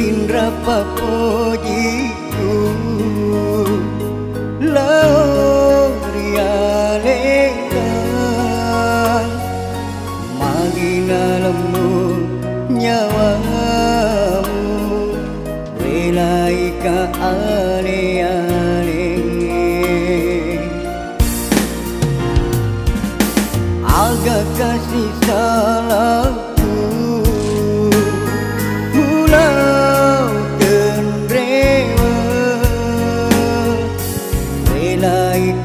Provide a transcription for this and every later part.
Pindra papojiku Lorialeka Magina lemu nyawamu Welaika ale-ale Agak kasih salahku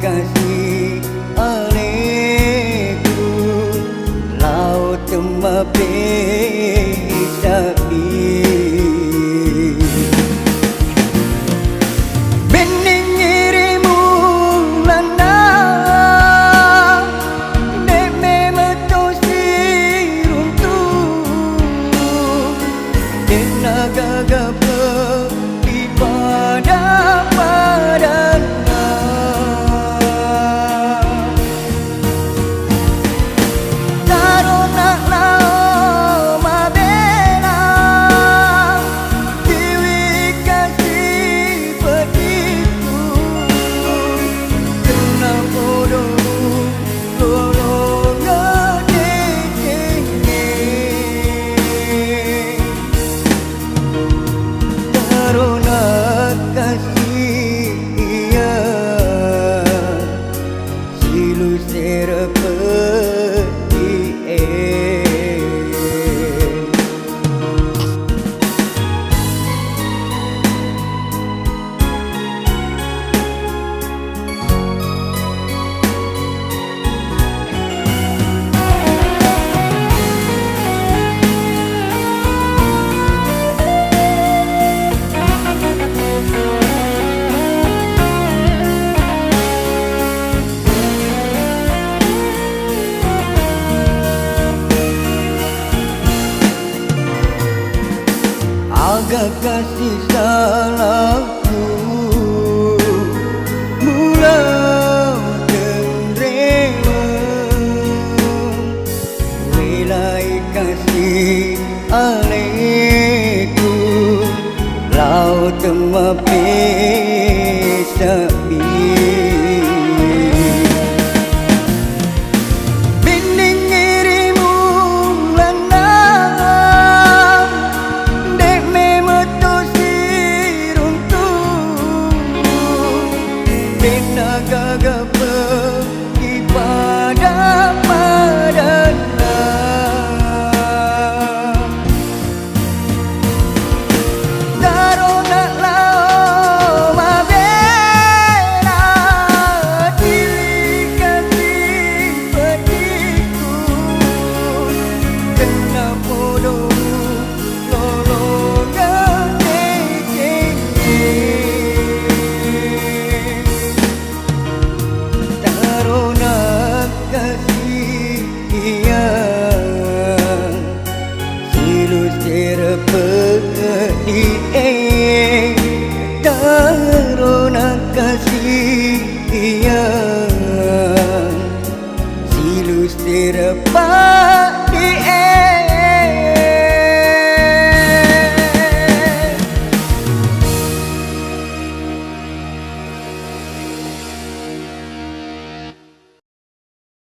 kasih aleku laut tembapi bening ngirimu lana deme metosi runtuh tenaga gape di pada agak kasih salahku mulau cendewa wilai kasih aleku laut tembapi sepi gagape di pada padana darona lao mabela diri kasih petiku kena bodoh lolongan Taruna kasih silus terpa di